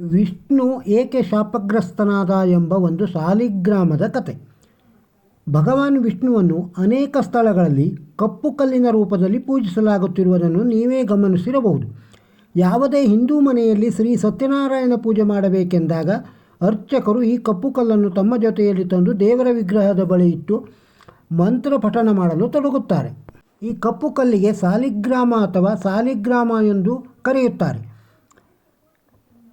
ವಿಷ್ಣು ಏಕೆ ಶಾಪಗ್ರಸ್ತನಾದ ಎಂಬ ಒಂದು ಸಾಲಿಗ್ರಾಮದ ಕತೆ. ಭಗವಾನ್ ವಿಷ್ಣುವನ್ನು ಅನೇಕ ಸ್ಥಳಗಳಲ್ಲಿ ಕಪ್ಪು ಕಲ್ಲಿನ ರೂಪದಲ್ಲಿ ಪೂಜಿಸಲಾಗುತ್ತಿರುವುದನ್ನು ನೀವೇ ಗಮನಿಸಿರಬಹುದು. ಯಾವುದೇ ಹಿಂದೂ ಮನೆಯಲ್ಲಿ ಶ್ರೀ ಸತ್ಯನಾರಾಯಣ ಪೂಜೆ ಮಾಡಬೇಕೆಂದಾಗ ಅರ್ಚಕರು ಈ ಕಪ್ಪು ಕಲ್ಲನ್ನು ತಮ್ಮ ಜೊತೆಯಲ್ಲಿ ತಂದು ದೇವರ ವಿಗ್ರಹದ ಬಳಿ ಇಟ್ಟು ಮಂತ್ರ ಪಠಣ ಮಾಡಲು ತೊಡಗುತ್ತಾರೆ. ಈ ಕಪ್ಪು ಕಲ್ಲಿಗೆ ಸಾಲಿಗ್ರಾಮ ಅಥವಾ ಸಾಲಿಗ್ರಾಮ ಎಂದು ಕರೆಯುತ್ತಾರೆ.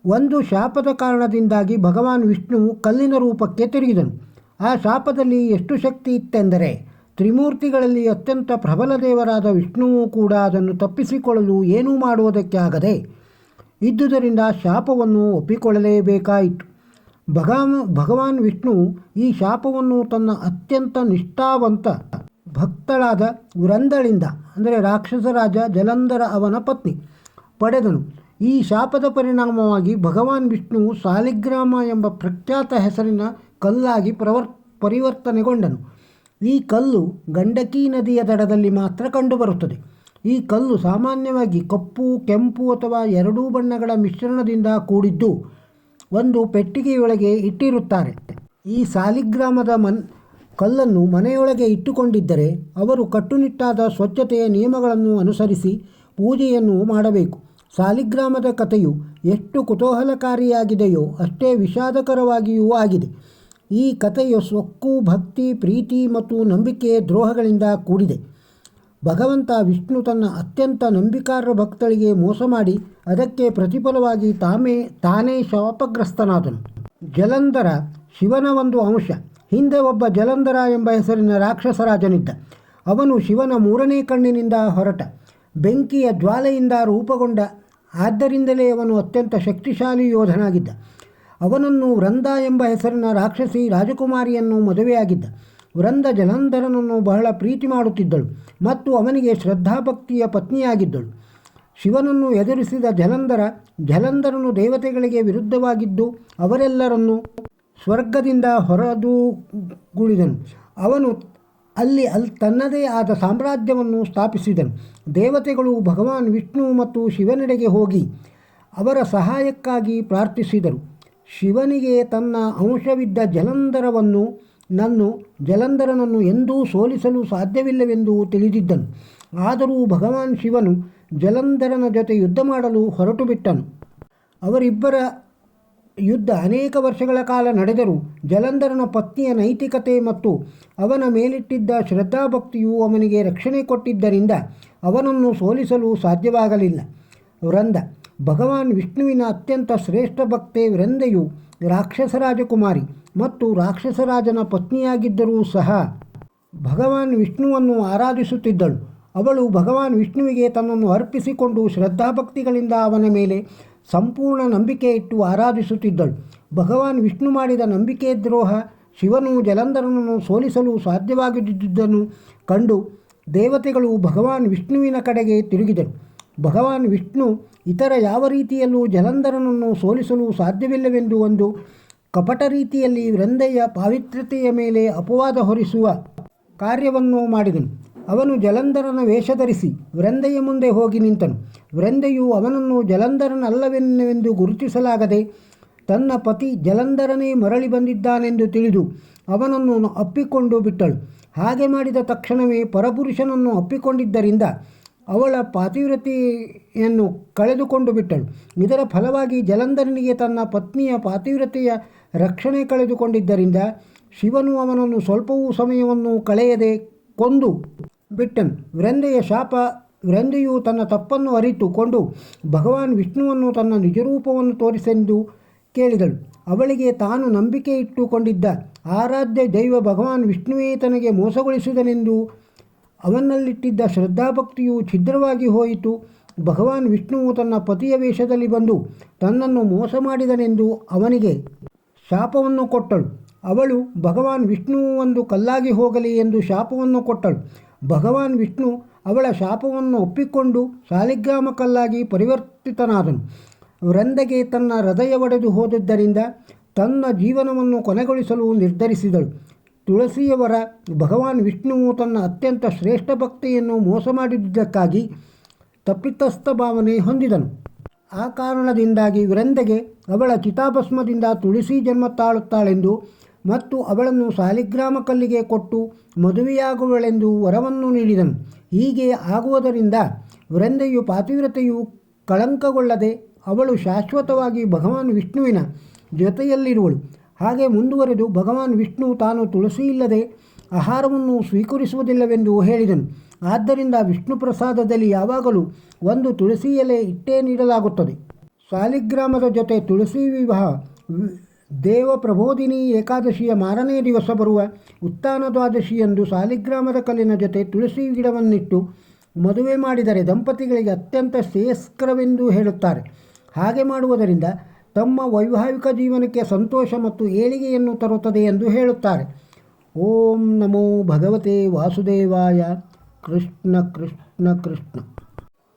ಒಂದು ಶಾಪದ ಕಾರಣದಿಂದಾಗಿ ಭಗವಾನ್ ವಿಷ್ಣುವು ಕಲ್ಲಿನ ರೂಪಕ್ಕೆ ತಿರುಗಿದನು. ಆ ಶಾಪದಲ್ಲಿ ಎಷ್ಟು ಶಕ್ತಿ ಇತ್ತೆಂದರೆ ತ್ರಿಮೂರ್ತಿಗಳಲ್ಲಿ ಅತ್ಯಂತ ಪ್ರಬಲ ದೇವರಾದ ವಿಷ್ಣುವು ಕೂಡ ಅದನ್ನು ತಪ್ಪಿಸಿಕೊಳ್ಳಲು ಏನೂ ಮಾಡುವುದಕ್ಕೆ ಆಗದೆ ಇದ್ದುದರಿಂದ ಶಾಪವನ್ನು ಒಪ್ಪಿಕೊಳ್ಳಲೇಬೇಕಾಯಿತು. ಭಗವಾನ್ ವಿಷ್ಣುವು ಈ ಶಾಪವನ್ನು ತನ್ನ ಅತ್ಯಂತ ನಿಷ್ಠಾವಂತ ಭಕ್ತಳಾದ ವೃಂದಳಿಂದ, ಅಂದರೆ ರಾಕ್ಷಸರಾಜ ಜಲಂಧರ ಅವನ ಪತ್ನಿ, ಪಡೆದನು. ಈ ಶಾಪದ ಪರಿಣಾಮವಾಗಿ ಭಗವಾನ್ ವಿಷ್ಣುವು ಸಾಲಿಗ್ರಾಮ ಎಂಬ ಪ್ರಖ್ಯಾತ ಹೆಸರಿನ ಕಲ್ಲಾಗಿ ಪರಿವರ್ತನೆಗೊಂಡನು. ಈ ಕಲ್ಲು ಗಂಡಕಿ ನದಿಯ ದಡದಲ್ಲಿ ಮಾತ್ರ ಕಂಡುಬರುತ್ತದೆ. ಈ ಕಲ್ಲು ಸಾಮಾನ್ಯವಾಗಿ ಕಪ್ಪು, ಕೆಂಪು ಅಥವಾ ಎರಡೂ ಬಣ್ಣಗಳ ಮಿಶ್ರಣದಿಂದ ಕೂಡಿದ್ದು ಒಂದು ಪೆಟ್ಟಿಗೆಯೊಳಗೆ ಇಟ್ಟಿರುತ್ತಾರೆ. ಈ ಸಾಲಿಗ್ರಾಮದ ಕಲ್ಲನ್ನು ಮನೆಯೊಳಗೆ ಇಟ್ಟುಕೊಂಡಿದ್ದರೆ ಅವರು ಕಟ್ಟುನಿಟ್ಟಾದ ಸ್ವಚ್ಛತೆಯ ನಿಯಮಗಳನ್ನು ಅನುಸರಿಸಿ ಪೂಜೆಯನ್ನು ಮಾಡಬೇಕು. ಸಾಲಿಗ್ರಾಮದ ಕಥೆಯು ಎಷ್ಟು ಕುತೂಹಲಕಾರಿಯಾಗಿದೆಯೋ ಅಷ್ಟೇ ವಿಷಾದಕರವಾಗಿಯೂ ಆಗಿದೆ. ಈ ಕಥೆಯು ಸೊಕ್ಕು, ಭಕ್ತಿ, ಪ್ರೀತಿ ಮತ್ತು ನಂಬಿಕೆಯ ದ್ರೋಹಗಳಿಂದ ಕೂಡಿದೆ. ಭಗವಂತ ವಿಷ್ಣು ತನ್ನ ಅತ್ಯಂತ ನಂಬಿಕಾರ್ಹ ಭಕ್ತಳಿಗೆ ಮೋಸ ಮಾಡಿ ಅದಕ್ಕೆ ಪ್ರತಿಫಲವಾಗಿ ತಾನೇ ಶಾಪಗ್ರಸ್ತನಾದನು. ಜಲಂಧರ ಶಿವನ ಒಂದು ಅಂಶ. ಹಿಂದೆ ಒಬ್ಬ ಜಲಂಧರ ಎಂಬ ಹೆಸರಿನ ರಾಕ್ಷಸರಾಜನಿದ್ದ. ಅವನು ಶಿವನ ಮೂರನೇ ಕಣ್ಣಿನಿಂದ ಹೊರಟ ಬೆಂಕಿಯ ಜ್ವಾಲೆಯಿಂದ ರೂಪುಗೊಂಡ. ಆದ್ದರಿಂದಲೇ ಅವನು ಅತ್ಯಂತ ಶಕ್ತಿಶಾಲಿ ಯೋಧನಾಗಿದ್ದ. ಅವನನ್ನು ವೃಂದ ಎಂಬ ಹೆಸರಿನ ರಾಕ್ಷಸಿ ರಾಜಕುಮಾರಿಯನ್ನು ಮದುವೆಯಾಗಿದ್ದ. ವೃಂದ ಜಲಂಧರನನ್ನು ಬಹಳ ಪ್ರೀತಿ ಮಾಡುತ್ತಿದ್ದಳು ಮತ್ತು ಅವನಿಗೆ ಶ್ರದ್ಧಾಭಕ್ತಿಯ ಪತ್ನಿಯಾಗಿದ್ದಳು. ಶಿವನನ್ನು ಎದುರಿಸಿದ ಜಲಂಧರನು ದೇವತೆಗಳಿಗೆ ವಿರುದ್ಧವಾಗಿದ್ದು ಅವರೆಲ್ಲರನ್ನು ಸ್ವರ್ಗದಿಂದ ಹೊರದೂಗುಳಿದನು. ಅವನು ಅಲ್ಲಿ ತನ್ನದೇ ಆದ ಸಾಮ್ರಾಜ್ಯವನ್ನು ಸ್ಥಾಪಿಸಿದನು. ದೇವತೆಗಳು ಭಗವಾನ್ ವಿಷ್ಣು ಮತ್ತು ಶಿವನೆಡೆಗೆ ಹೋಗಿ ಅವರ ಸಹಾಯಕ್ಕಾಗಿ ಪ್ರಾರ್ಥಿಸಿದರು. ಶಿವನಿಗೆ ತನ್ನ ಅಂಶವಿದ್ದ ಜಲಂಧರನನ್ನು ಎಂದೂ ಸೋಲಿಸಲು ಸಾಧ್ಯವಿಲ್ಲವೆಂದು ತಿಳಿದಿದ್ದನು. ಆದರೂ ಭಗವಾನ್ ಶಿವನು ಜಲಂಧರನ ಜೊತೆ ಯುದ್ಧ ಮಾಡಲು ಹೊರಟು ಬಿಟ್ಟನು. ಅವರಿಬ್ಬರ ಯುದ್ಧ ಅನೇಕ ವರ್ಷಗಳ ಕಾಲ ನಡೆದರೂ ಜಲಂಧರನ ಪತ್ನಿಯ ನೈತಿಕತೆ ಮತ್ತು ಅವನ ಮೇಲಿಟ್ಟಿದ್ದ ಶ್ರದ್ಧಾಭಕ್ತಿಯು ಅವನಿಗೆ ರಕ್ಷಣೆ ಕೊಟ್ಟಿದ್ದರಿಂದ ಅವನನ್ನು ಸೋಲಿಸಲು ಸಾಧ್ಯವಾಗಲಿಲ್ಲ. ವೃಂದ ಭಗವಾನ್ ವಿಷ್ಣುವಿನ ಅತ್ಯಂತ ಶ್ರೇಷ್ಠ ಭಕ್ತೆ. ವೃಂದೆಯು ರಾಕ್ಷಸ ರಾಜಕುಮಾರಿ ಮತ್ತು ರಾಕ್ಷಸರಾಜನ ಪತ್ನಿಯಾಗಿದ್ದರೂ ಸಹ ಭಗವಾನ್ ವಿಷ್ಣುವನ್ನು ಆರಾಧಿಸುತ್ತಿದ್ದಳು. ಅವಳು ಭಗವಾನ್ ವಿಷ್ಣುವಿಗೆ ತನ್ನನ್ನು ಅರ್ಪಿಸಿಕೊಂಡು ಶ್ರದ್ಧಾಭಕ್ತಿಗಳಿಂದ ಅವನ ಮೇಲೆ ಸಂಪೂರ್ಣ ನಂಬಿಕೆ ಇಟ್ಟು ಆರಾಧಿಸುತ್ತಿದ್ದಳು. ಭಗವಾನ್ ವಿಷ್ಣು ಮಾಡಿದ ನಂಬಿಕೆ ದ್ರೋಹ ಶಿವನು ಜಲಂಧರನನ್ನು ಸೋಲಿಸಲು ಸಾಧ್ಯವಾಗಿದ್ದುದನ್ನು ಕಂಡು ದೇವತೆಗಳು ಭಗವಾನ್ ವಿಷ್ಣುವಿನ ಕಡೆಗೆ ತಿರುಗಿದರು. ಭಗವಾನ್ ವಿಷ್ಣು ಇತರ ಯಾವ ರೀತಿಯಲ್ಲೂ ಜಲಂಧರನನ್ನು ಸೋಲಿಸಲು ಸಾಧ್ಯವಿಲ್ಲವೆಂದು ಒಂದು ಕಪಟ ರೀತಿಯಲ್ಲಿ ವೃಂದೆಯ ಪಾವಿತ್ರ್ಯತೆಯ ಮೇಲೆ ಅಪವಾದ ಹೊರಿಸುವ ಕಾರ್ಯವನ್ನು ಮಾಡಿದನು. ಅವನು ಜಲಂಧರನ ವೇಷ ಧರಿಸಿ ವೃಂದೆಯ ಮುಂದೆ ಹೋಗಿ ನಿಂತನು. ವೃಂದೆಯು ಅವನನ್ನು ಜಲಂಧರನಲ್ಲವೆಂದು ಗುರುತಿಸಲಾಗದೆ ತನ್ನ ಪತಿ ಜಲಂಧರನೇ ಮರಳಿ ಬಂದಿದ್ದಾನೆಂದು ತಿಳಿದು ಅವನನ್ನು ಅಪ್ಪಿಕೊಂಡು ಬಿಟ್ಟಳು. ಹಾಗೆ ಮಾಡಿದ ತಕ್ಷಣವೇ ಪರಪುರುಷನನ್ನು ಅಪ್ಪಿಕೊಂಡಿದ್ದರಿಂದ ಅವಳ ಪಾತಿವ್ರತೆಯನ್ನು ಕಳೆದುಕೊಂಡು ಬಿಟ್ಟಳು. ಇದರ ಫಲವಾಗಿ ಜಲಂಧರನಿಗೆ ತನ್ನ ಪತ್ನಿಯ ಪಾತಿವ್ರತೆಯ ರಕ್ಷಣೆ ಕಳೆದುಕೊಂಡಿದ್ದರಿಂದ ಶಿವನು ಅವನನ್ನು ಸ್ವಲ್ಪವೂ ಸಮಯವನ್ನು ಕಳೆಯದೆ ಕೊಂದು ಬಿಟ್ಟನು. ವೃಂದೆಯ ಶಾಪ. ವೃಂದೆಯು ತನ್ನ ತಪ್ಪನ್ನು ಅರಿತುಕೊಂಡು ಭಗವಾನ್ ವಿಷ್ಣುವನ್ನು ತನ್ನ ನಿಜರೂಪವನ್ನು ತೋರಿಸೆಂದು ಕೇಳಿದಳು. ಅವಳಿಗೆ ತಾನು ನಂಬಿಕೆ ಇಟ್ಟುಕೊಂಡಿದ್ದ ಆರಾಧ್ಯ ದೈವ ಭಗವಾನ್ ವಿಷ್ಣುವೇ ತನಗೆ ಮೋಸಗೊಳಿಸಿದನೆಂದು ಅವನಲ್ಲಿಟ್ಟಿದ್ದ ಶ್ರದ್ಧಾಭಕ್ತಿಯು ಛಿದ್ರವಾಗಿ ಹೋಯಿತು. ಭಗವಾನ್ ವಿಷ್ಣುವು ತನ್ನ ಪತಿಯ ವೇಷದಲ್ಲಿ ಬಂದು ತನ್ನನ್ನು ಮೋಸ ಮಾಡಿದನೆಂದು ಅವನಿಗೆ ಶಾಪವನ್ನು ಕೊಟ್ಟಳು. ಅವಳು ಭಗವಾನ್ ವಿಷ್ಣುವು ಒಂದು ಕಲ್ಲಾಗಿ ಹೋಗಲಿ ಎಂದು ಶಾಪವನ್ನು ಕೊಟ್ಟಳು. ಭಗವಾನ್ ವಿಷ್ಣು ಅವಳ ಶಾಪವನ್ನು ಒಪ್ಪಿಕೊಂಡು ಸಾಲಿಗ್ರಾಮ ಕಲ್ಲಾಗಿ ಪರಿವರ್ತಿತನಾದನು. ವೃಂದೆಗೆ ತನ್ನ ಹೃದಯ ಒಡೆದು ಹೋದದ್ದರಿಂದ ತನ್ನ ಜೀವನವನ್ನು ಕೊನೆಗೊಳಿಸಲು ನಿರ್ಧರಿಸಿದಳು. ತುಳಸಿಯವರ ಭಗವಾನ್ ವಿಷ್ಣುವು ತನ್ನ ಅತ್ಯಂತ ಶ್ರೇಷ್ಠ ಭಕ್ತಿಯನ್ನು ಮೋಸ ಮಾಡಿದ್ದಕ್ಕಾಗಿ ತಪ್ಪಿತಸ್ಥ ಭಾವನೆ ಹೊಂದಿದನು. ಆ ಕಾರಣದಿಂದಾಗಿ ವೃಂದೆಗೆ ಅವಳ ಚಿತಾಭಸ್ಮದಿಂದ ತುಳಸಿ ಜನ್ಮ ತಾಳುತ್ತಾಳೆಂದು ಮತ್ತು ಅವಳನ್ನು ಸಾಲಿಗ್ರಾಮ ಕಲ್ಲಿಗೆ ಕೊಟ್ಟು ಮದುವೆಯಾಗುವಳೆಂದು ವರವನ್ನು ನೀಡಿದನು. ಹೀಗೆ ಆಗುವುದರಿಂದ ವೃಂದೆಯು ಪಾತಿವ್ರತೆಯು ಕಳಂಕಗೊಳ್ಳದೆ ಅವಳು ಶಾಶ್ವತವಾಗಿ ಭಗವಾನ್ ವಿಷ್ಣುವಿನ ಜೊತೆಯಲ್ಲಿರುವಳು. ಹಾಗೆ ಮುಂದುವರೆದು ಭಗವಾನ್ ವಿಷ್ಣು ತಾನು ತುಳಸಿ ಇಲ್ಲದೆ ಆಹಾರವನ್ನು ಸ್ವೀಕರಿಸುವುದಿಲ್ಲವೆಂದು ಹೇಳಿದನು. ಆದ್ದರಿಂದ ವಿಷ್ಣು ಪ್ರಸಾದದಲ್ಲಿ ಯಾವಾಗಲೂ ಒಂದು ತುಳಸಿ ಎಲೆ ಇಟ್ಟೇ ನೀಡಲಾಗುತ್ತದೆ. ಸಾಲಿಗ್ರಾಮದ ಜೊತೆ ತುಳಸಿ ವಿವಾಹ ದೇವ ಪ್ರಬೋಧಿನಿ ಏಕಾದಶಿಯ ಮಾರನೇ ದಿವಸ ಬರುವ ಉತ್ಥಾನ ದ್ವಾದಶಿಯಂದು ಸಾಲಿಗ್ರಾಮದ ಕಲ್ಲಿನ ಜೊತೆ ತುಳಸಿ ಗಿಡವನ್ನಿಟ್ಟು ಮದುವೆ ಮಾಡಿದರೆ ದಂಪತಿಗಳಿಗೆ ಅತ್ಯಂತ ಶ್ರೇಯಸ್ಕರವೆಂದು ಹೇಳುತ್ತಾರೆ. ಹಾಗೆ ಮಾಡುವುದರಿಂದ ತಮ್ಮ ವೈವಾಹಿಕ ಜೀವನಕ್ಕೆ ಸಂತೋಷ ಮತ್ತು ಏಳಿಗೆಯನ್ನು ತರುತ್ತದೆ ಎಂದು ಹೇಳುತ್ತಾರೆ. ಓಂ ನಮೋ ಭಗವತೆ ವಾಸುದೇವಾಯ. ಕೃಷ್ಣ ಕೃಷ್ಣ ಕೃಷ್ಣ.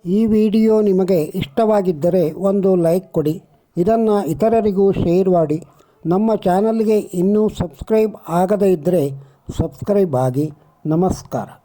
ಈ ವಿಡಿಯೋ ನಿಮಗೆ ಇಷ್ಟವಾಗಿದ್ದರೆ ಒಂದು ಲೈಕ್ ಕೊಡಿ. ಇದನ್ನು ಇತರರಿಗೂ ಶೇರ್ ಮಾಡಿ. ನಮ್ಮ ಚಾನಲ್ಗೆ ಇನ್ನೂ ಸಬ್ಸ್ಕ್ರೈಬ್ ಆಗದೇ ಇದ್ದರೆ ಸಬ್ಸ್ಕ್ರೈಬ್ ಆಗಿ. ನಮಸ್ಕಾರ.